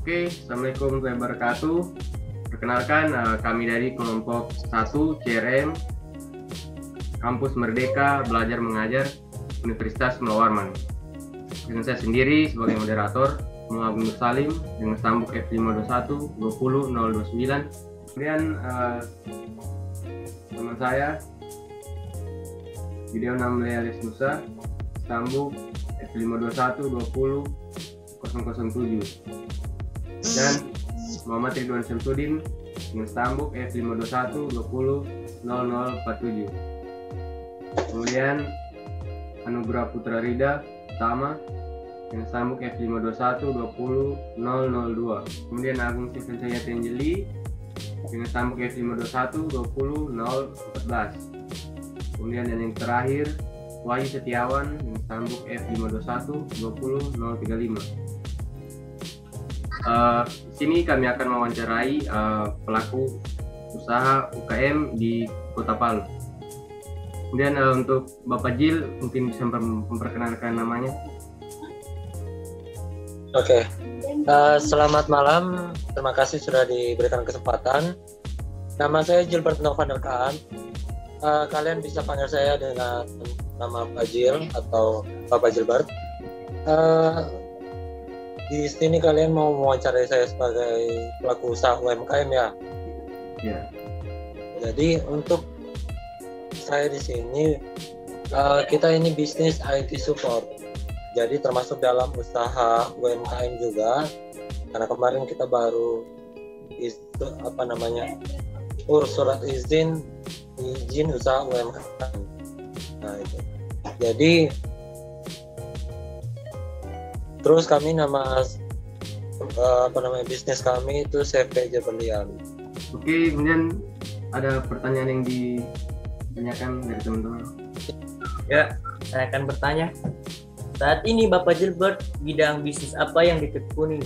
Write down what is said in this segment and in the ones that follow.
Oke, Assalamualaikum warahmatullahi wabarakatuh. Perkenalkan, kami dari kelompok 1 CRM Kampus Merdeka Belajar Mengajar Universitas Mullah Warman. Dengan saya sendiri sebagai moderator, Muhammad Nur Salim dengan stambuk F521 20029. Kemudian teman saya Gideon Namlealis Musa, stambuk F521 20007. Dan Muhammad Ridwan Syamsuddin dengan stambuk F521 2000047. Kemudian Anugrah Putra Rida Utama dengan stambuk F521 20002. Kemudian Agung Stephen Cahya Tenjeli dengan stambuk F521 20014. Kemudian yang terakhir Wahyu Setiawan dengan stambuk F521 20035. Di sini kami akan mewawancarai pelaku usaha UKM di Kota Palu. Kemudian untuk Bapak Jil mungkin bisa memperkenalkan namanya. Oke. Selamat malam. Terima kasih sudah diberikan kesempatan. Nama saya Gilbert Novander Kaan. Kalian bisa panggil saya dengan nama Pak Jil atau Bapak Gilbert. Di sini kalian mau mewawancarai saya sebagai pelaku usaha UMKM ya? Ya. Jadi untuk saya di sini kita ini bisnis IT support. Jadi termasuk dalam usaha UMKM juga. Karena kemarin kita baru urus surat izin usaha UMKM. Nah itu. Jadi terus kami bisnis kami itu CVJ Berlian. Oke, kemudian ada pertanyaan yang ditanyakan dari teman-teman. Ya, saya akan bertanya. Saat ini Bapak Gilbert, bidang bisnis apa yang ditekuni?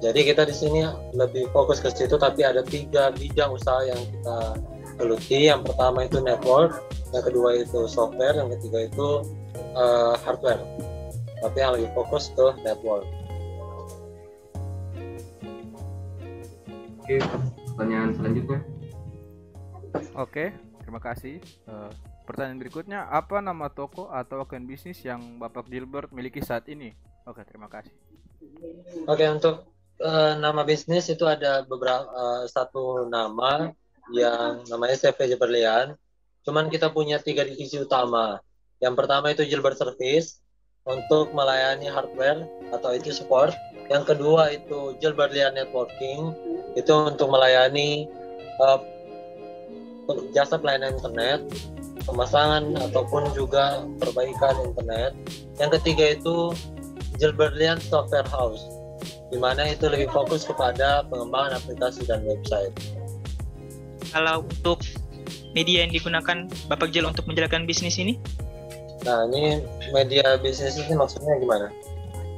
Jadi kita di sini lebih fokus ke situ, tapi ada 3 bidang usaha yang kita geluti. Yang pertama itu network, yang kedua itu software, yang ketiga itu hardware. Tapi yang lebih fokus ke network. Oke, pertanyaan selanjutnya. Oke, terima kasih. Pertanyaan berikutnya, apa nama toko atau akun bisnis yang Bapak Gilbert miliki saat ini? Oke, terima kasih. Oke, untuk nama bisnis itu ada beberapa satu nama yang namanya CVJ Berlian. Cuman kita punya 3 divisi utama. Yang pertama itu Gilbert Service untuk melayani hardware atau IT support. Yang kedua itu Gilbert Berlian Networking, itu untuk melayani jasa pelayanan internet, pemasangan ataupun juga perbaikan internet. Yang ketiga itu Gilbert Berlian Software House, di mana itu lebih fokus kepada pengembangan aplikasi dan website. Kalau untuk media yang digunakan Bapak Jil untuk menjalankan bisnis ini? Nah, ini media bisnis ini maksudnya gimana?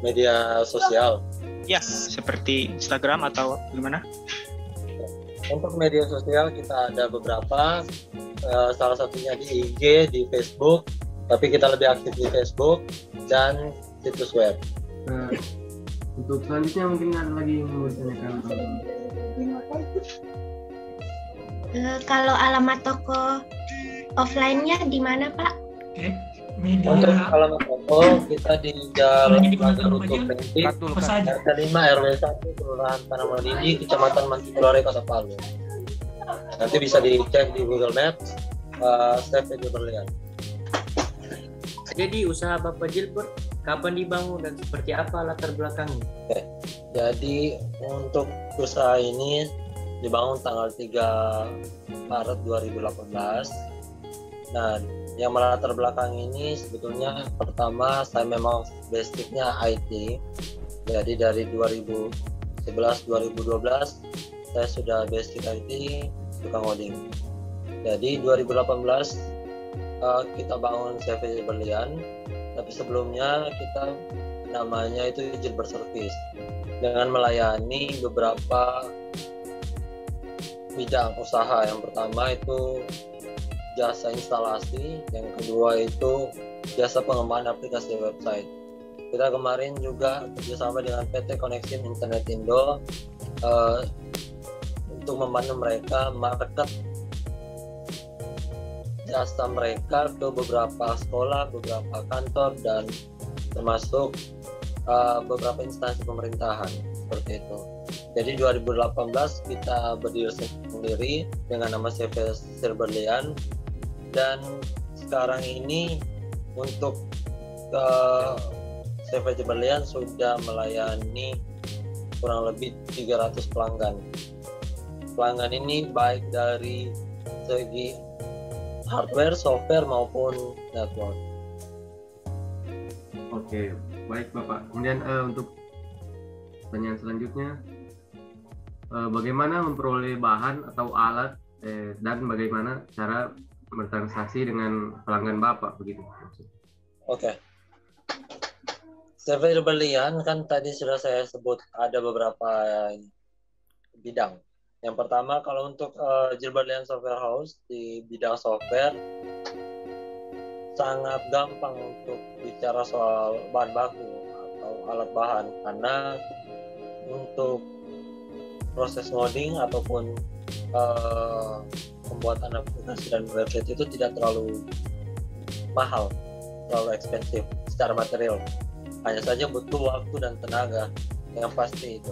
Media sosial? Ya, seperti Instagram atau gimana? Untuk media sosial kita ada beberapa, salah satunya di IG, di Facebook, tapi kita lebih aktif di Facebook dan situs web. Untuk selanjutnya mungkin ada lagi yang mau ditanyakan. Kalau alamat toko offline-nya di mana, Pak? Untuk alamat toko kita di Jalan Garuto Penti, RT 5 RW 1 Kelurahan Tanamanindi, Kecamatan Mantikulore, Kota Palu. Nanti bisa dicek di Google Maps, CVJ Berlian. Jadi usaha Bapak Gilbert kapan dibangun dan seperti apa latar belakangnya? Jadi untuk usaha ini dibangun tanggal 3 Maret 2018. Nah, yang melatar belakang ini sebetulnya pertama saya memang basicnya IT. Jadi dari 2011-2012 saya sudah basic IT, tukang coding. Jadi 2018 kita bangun CVJ Berlian, tapi sebelumnya kita namanya itu Gilbert Service dengan melayani beberapa bidang usaha. Yang pertama itu jasa instalasi, yang kedua itu jasa pengembangan aplikasi website, Kita kemarin juga kerjasama dengan PT Connection Internet Indo untuk membantu mereka market jasa mereka ke beberapa sekolah, beberapa kantor, dan termasuk beberapa instansi pemerintahan seperti itu. Jadi 2018 kita berdiri sendiri dengan nama CV Berlian, dan sekarang ini untuk CV Berlian sudah melayani kurang lebih 300 pelanggan. Pelanggan ini baik dari segi hardware, software maupun network. Oke, baik Bapak. Kemudian untuk pertanyaan selanjutnya, bagaimana memperoleh bahan atau alat dan bagaimana cara bertransaksi dengan pelanggan Bapak begitu? Oke. CV Berlian kan tadi sudah saya sebut ada beberapa bidang. Yang pertama, kalau untuk Berlian Software House di bidang software sangat gampang untuk bicara soal bahan baku atau alat bahan, karena untuk proses ngoding ataupun pembuatan aplikasi dan website itu tidak terlalu mahal, terlalu ekspensif secara material. Hanya saja butuh waktu dan tenaga yang pasti itu.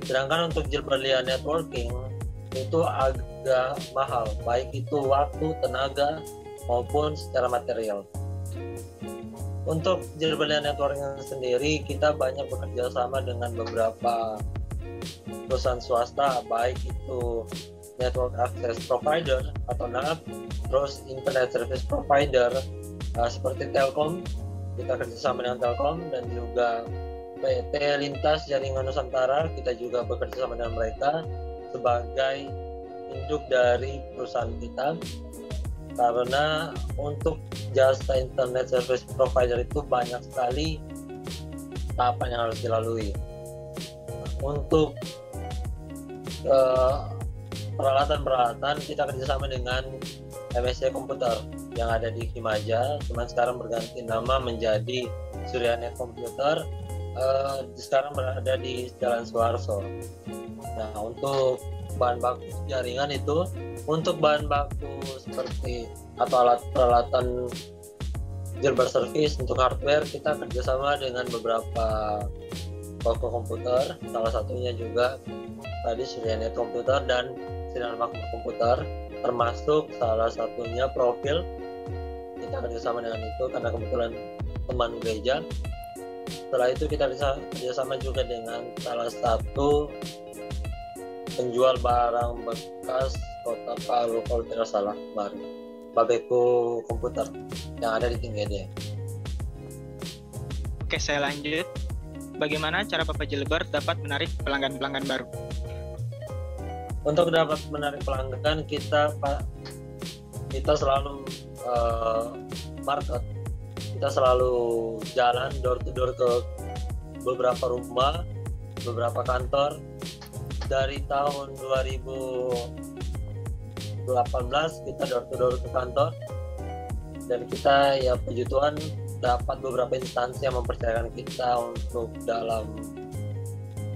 Sedangkan untuk Berlian Networking itu agak mahal, baik itu waktu, tenaga maupun secara material. Untuk Berlian Networking sendiri, kita banyak bekerja sama dengan beberapa perusahaan swasta, baik itu Network Access Provider atau NAP, terus Internet Service Provider seperti Telkom. Kita kerjasama dengan Telkom, dan juga PT Lintas Jaringan Nusantara, kita juga bekerja sama dengan mereka sebagai induk dari perusahaan kita, karena untuk jasa internet service provider itu banyak sekali tahapan yang harus dilalui. Untuk peralatan-peralatan kita kerjasama dengan MSC Komputer yang ada di Himaja, cuman sekarang berganti nama menjadi Suryanet Komputer. Sekarang berada di Jalan Suharso. Nah, untuk bahan baku jaringan itu, untuk bahan baku seperti atau alat peralatan Gilbert Service untuk hardware, kita kerjasama dengan beberapa toko komputer, salah satunya juga tadi Suryanet Komputer dan Sinar Makmur Komputer, termasuk salah satunya Profil. Kita kerjasama dengan itu karena kebetulan teman gereja. Setelah itu kita bisa kerjasama juga dengan salah satu penjual barang bekas Kota Palu kalau tidak salah kemarin, Babeko Komputer yang ada di Tinggede. Oke, saya lanjut. Bagaimana cara Bapak Gilbert dapat menarik pelanggan-pelanggan baru? Untuk dapat menarik pelanggan, kita selalu market. Kita selalu jalan door to door ke beberapa rumah, beberapa kantor. Dari tahun 2018 kita door to door ke kantor, dan kita ya puji Tuhan dapat beberapa instansi yang mempercayakan kita untuk dalam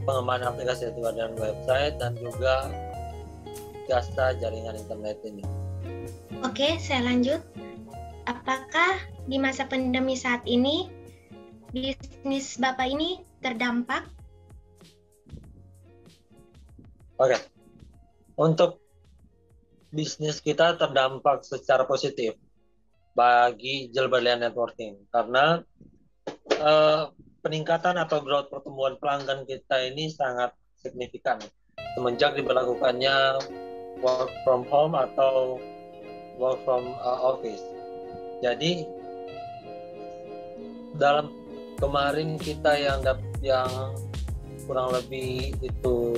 pengembangan aplikasi dan website, dan juga jasa jaringan internet ini. Oke, saya lanjut. Apakah di masa pandemi saat ini bisnis Bapak ini terdampak? Oke. Untuk bisnis kita terdampak secara positif bagi Berlian Networking, karena peningkatan atau growth pertumbuhan pelanggan kita ini sangat signifikan semenjak diberlakukannya work from home atau work from office. Jadi dalam kemarin kita yang kurang lebih itu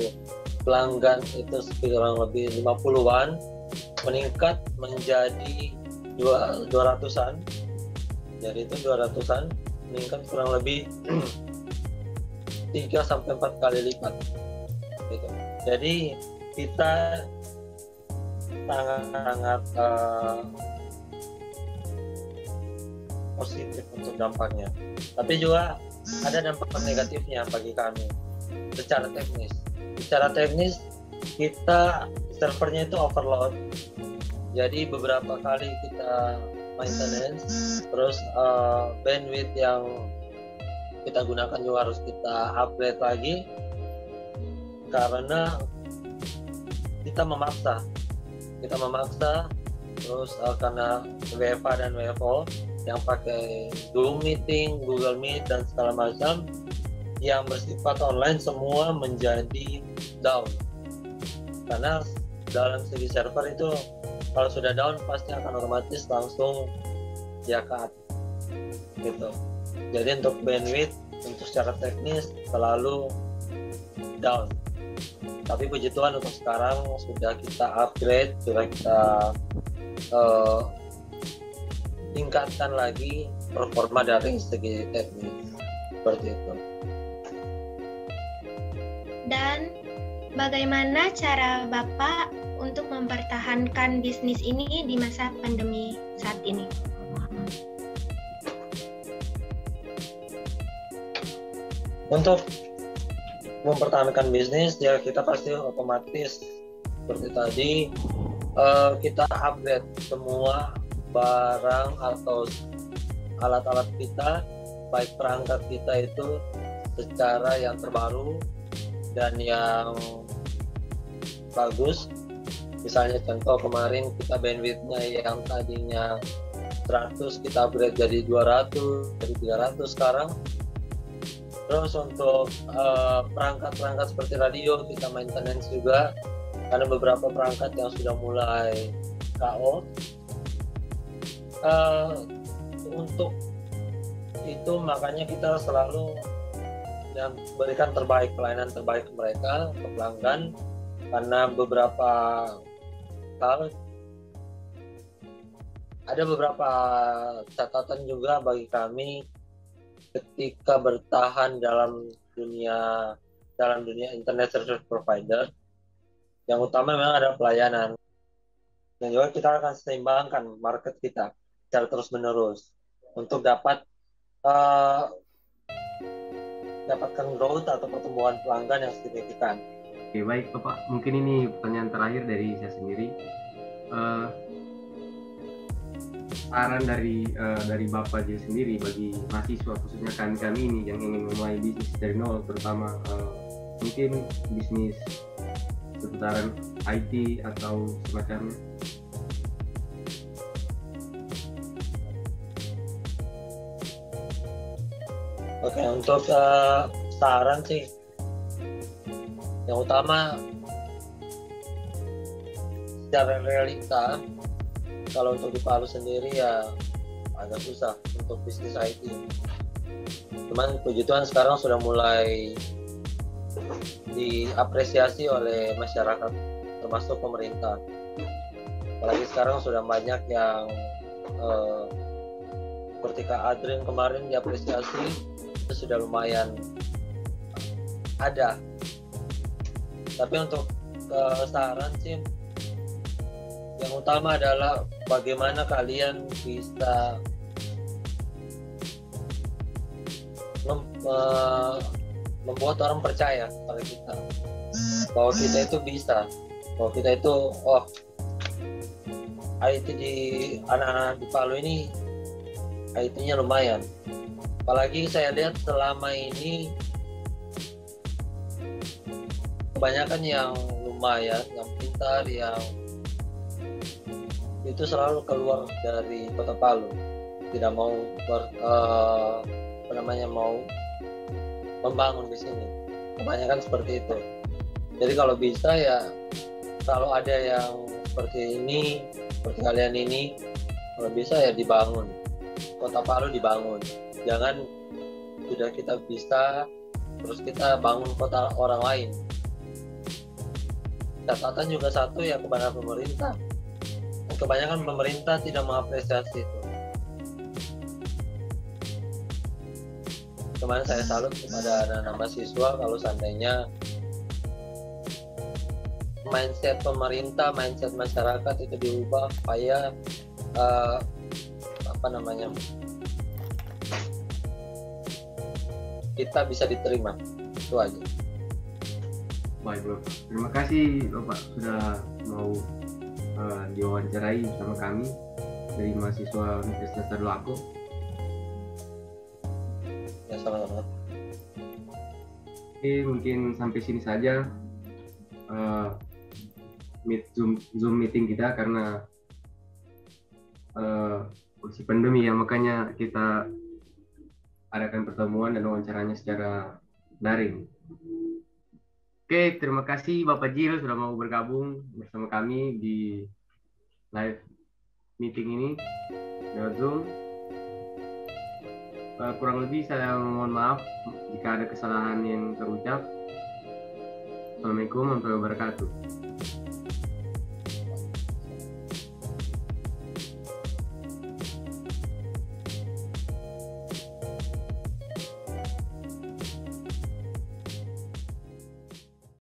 pelanggan itu kurang lebih 50-an, meningkat menjadi 200-an. Jadi itu 200-an meningkat kurang lebih 3-4 kali lipat gitu. Jadi kita sangat positif untuk dampaknya. Tapi juga ada dampak negatifnya bagi kami secara teknis. Secara teknis kita servernya itu overload. Jadi beberapa kali kita maintenance, terus bandwidth yang kita gunakan juga harus kita upgrade lagi karena kita memaksa. Terus karena WFA dan WFO yang pakai Zoom meeting, Google Meet dan segala macam yang bersifat online semua menjadi down. Karena dalam segi server itu kalau sudah down pasti akan otomatis langsung dia cut gitu. Jadi untuk bandwidth untuk secara teknis selalu down. Tapi puji Tuhan untuk sekarang sudah kita upgrade, sudah kita tingkatkan lagi performa dari segi teknis seperti itu. Dan bagaimana cara Bapak untuk mempertahankan bisnis ini di masa pandemi saat ini? Untuk mempertahankan bisnis ya kita pasti otomatis seperti tadi kita upgrade semua barang atau alat-alat kita, baik perangkat kita itu secara yang terbaru dan yang bagus. Misalnya contoh kemarin kita bandwidthnya yang tadinya 100 kita upgrade jadi 200, jadi 300 sekarang. Terus untuk perangkat-perangkat seperti radio kita maintenance juga karena beberapa perangkat yang sudah mulai KO. Untuk itu makanya kita selalu berikan pelayanan terbaik ke mereka, ke pelanggan, karena beberapa hal ada beberapa catatan juga bagi kami ketika bertahan dalam dunia internet service provider. Yang utama memang ada pelayanan, dan juga kita akan seimbangkan market kita secara terus menerus untuk dapatkan growth atau pertumbuhan pelanggan yang signifikan. Oke, baik Bapak, mungkin ini pertanyaan terakhir dari saya sendiri. Saran dari Bapak J sendiri bagi mahasiswa, khususnya kami ini yang ingin memulai bisnis dari nol, terutama mungkin bisnis seputaran IT atau semacamnya. Oke, untuk saran sih yang utama secara realita kalau untuk di Palu sendiri ya agak susah untuk bisnis IT. Cuman puji Tuhan sekarang sudah mulai diapresiasi oleh masyarakat termasuk pemerintah. Apalagi sekarang sudah banyak yang seperti Kak Adrin kemarin diapresiasi, itu sudah lumayan ada. Tapi untuk saran sih yang utama adalah bagaimana kalian bisa membuat orang percaya pada kita bahwa kita itu bisa, bahwa kita itu IT di anak-anak di Palu ini IT-nya lumayan. Apalagi saya lihat selama ini kebanyakan yang lumayan, yang pintar, yang itu selalu keluar dari kota Palu, tidak mau mau membangun di sini. Kebanyakan seperti itu. Jadi kalau bisa ya, kalau ada yang seperti ini, seperti kalian ini, kalau bisa ya dibangun. Kota Palu dibangun. Jangan sudah kita bisa terus kita bangun kota orang lain. Catatan juga satu ya kepada pemerintah. Kebanyakan pemerintah tidak mengapresiasi itu. Kemarin saya salut kepada anak-anak mahasiswa kalau seandainya mindset pemerintah, mindset masyarakat itu diubah supaya kita bisa diterima. Itu aja. Baik Bapak, terima kasih Bapak sudah mau diwawancarai bersama kami dari mahasiswa Universitas Tadulako. Ya, sama-sama. Oke, mungkin sampai sini saja Zoom meeting kita karena kondisi pandemi ya, makanya kita adakan pertemuan dan wawancaranya secara daring. Oke, terima kasih Bapak Jil sudah mau bergabung bersama kami di live meeting ini lewat Zoom. Kurang lebih saya mohon maaf jika ada kesalahan yang terucap. Assalamualaikum warahmatullahi wabarakatuh.